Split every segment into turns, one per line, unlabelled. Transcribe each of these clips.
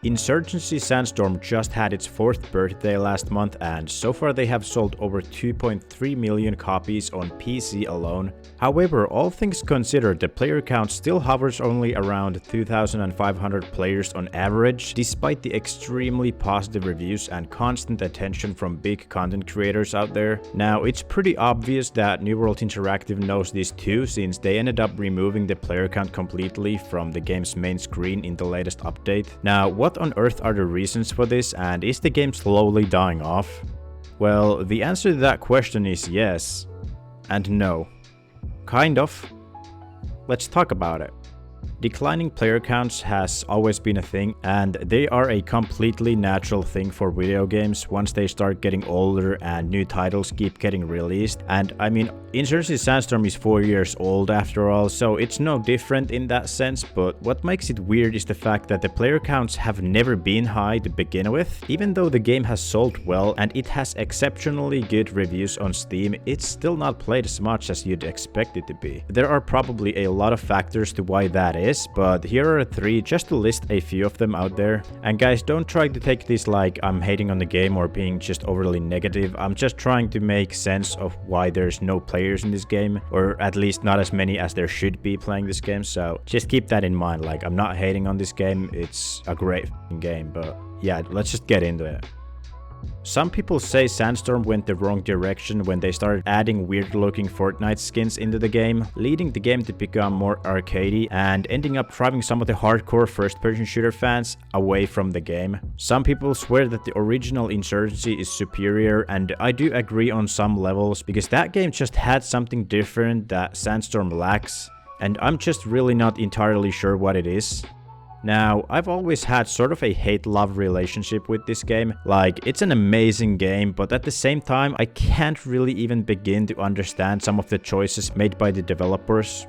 Insurgency Sandstorm just had its 4th birthday last month, and so far they have sold over 2.3 million copies on PC alone. However, all things considered, the player count still hovers only around 2,500 players on average, despite the extremely positive reviews and constant attention from big content creators out there. Now, it's pretty obvious that New World Interactive knows this too, since they ended up removing the player count completely from the game's main screen in the latest update. Now, what on earth are the reasons for this, and is the game slowly dying off? Well, the answer to that question is yes and no. Kind of. Let's talk about it. Declining player counts has always been a thing, and they are a completely natural thing for video games once they start getting older and new titles keep getting released. And I mean, Insurgency Sandstorm is 4 years old after all, so it's no different in that sense, but what makes it weird is the fact that the player counts have never been high to begin with. Even though the game has sold well and it has exceptionally good reviews on Steam, it's still not played as much as you'd expect it to be. There are probably a lot of factors to why that is, but here are 3 just to list a few of them out there. And guys, don't try to take this like I'm hating on the game or being just overly negative. I'm just trying to make sense of why there's no players in this game, or at least not as many as there should be playing this game, so just keep that in mind. Like, I'm not hating on this game, it's a great game, but yeah, let's just get into it. Some people say Sandstorm went the wrong direction when they started adding weird looking Fortnite skins into the game, leading the game to become more arcadey and ending up driving some of the hardcore first person shooter fans away from the game. Some people swear that the original Insurgency is superior, and I do agree on some levels, because that game just had something different that Sandstorm lacks, and I'm just really not entirely sure what it is. Now, I've always had sort of a hate-love relationship with this game. Like, it's an amazing game, but at the same time, I can't really even begin to understand some of the choices made by the developers.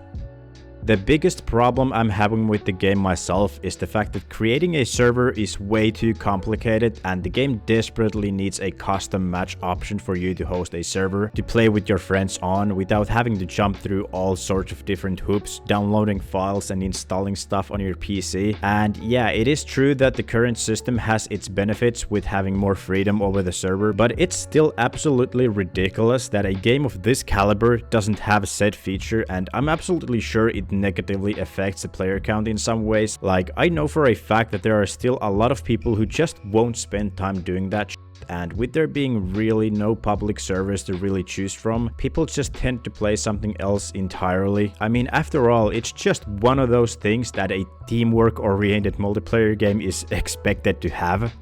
The biggest problem I'm having with the game myself is the fact that creating a server is way too complicated, and the game desperately needs a custom match option for you to host a server to play with your friends on without having to jump through all sorts of different hoops, downloading files and installing stuff on your PC. And yeah, it is true that the current system has its benefits with having more freedom over the server, but it's still absolutely ridiculous that a game of this caliber doesn't have said feature, and I'm absolutely sure it negatively affects the player count in some ways. Like, I know for a fact that there are still a lot of people who just won't spend time doing that shit, and with there being really no public servers to really choose from, people just tend to play something else entirely. I mean, after all, it's just one of those things that a teamwork-oriented multiplayer game is expected to have.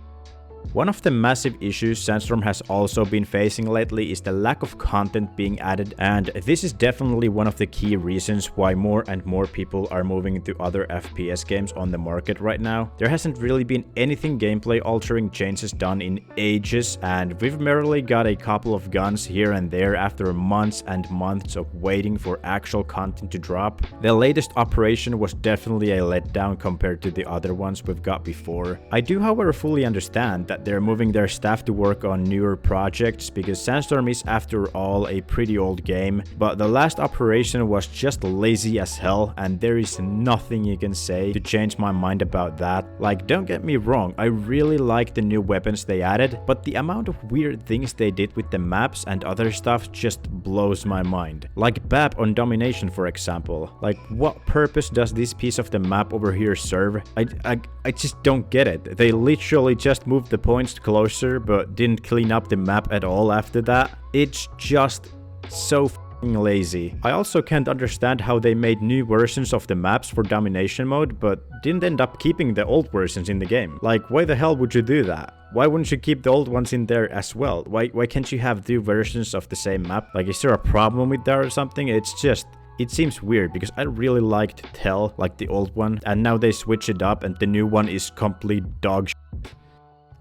One of the massive issues Sandstorm has also been facing lately is the lack of content being added, and this is definitely one of the key reasons why more and more people are moving to other FPS games on the market right now. There hasn't really been anything gameplay altering changes done in ages, and we've merely got a couple of guns here and there after months and months of waiting for actual content to drop. The latest operation was definitely a letdown compared to the other ones we've got before. I do, however, fully understand that they're moving their staff to work on newer projects, because Sandstorm is after all a pretty old game, but the last operation was just lazy as hell, and there is nothing you can say to change my mind about that. Like, don't get me wrong, I really like the new weapons they added, but the amount of weird things they did with the maps and other stuff just blows my mind. Like BAP on Domination, for example. Like, what purpose does this piece of the map over here serve? I just don't get it. They literally just moved the points closer but didn't clean up the map at all after that. It's just so f***ing lazy. I also can't understand how they made new versions of the maps for Domination mode but didn't end up keeping the old versions in the game. Like, why the hell would you do that? Why wouldn't you keep the old ones in there as well? Why can't you have 2 versions of the same map? Like, is there a problem with that or something? It seems weird, because I really liked Tell, like the old one, and now they switch it up and the new one is complete dog shit.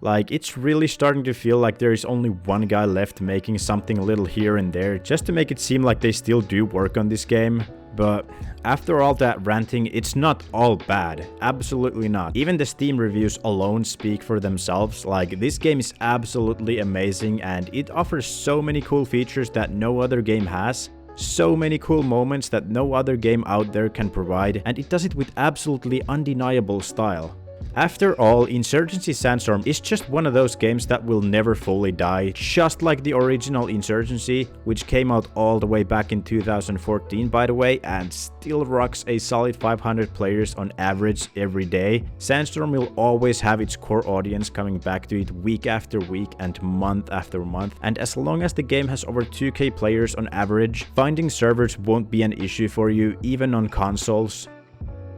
Like, it's really starting to feel like there is only one guy left making something a little here and there just to make it seem like they still do work on this game. But after all that ranting, it's not all bad. Absolutely not. Even the Steam reviews alone speak for themselves. Like, this game is absolutely amazing, and it offers so many cool features that no other game has. So many cool moments that no other game out there can provide, and it does it with absolutely undeniable style. After all, Insurgency Sandstorm is just one of those games that will never fully die, just like the original Insurgency, which came out all the way back in 2014 by the way, and still rocks a solid 500 players on average every day. Sandstorm will always have its core audience coming back to it week after week and month after month, and as long as the game has over 2k players on average, finding servers won't be an issue for you even on consoles.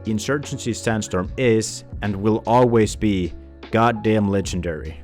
Insurgency Sandstorm is, and will always be, goddamn legendary.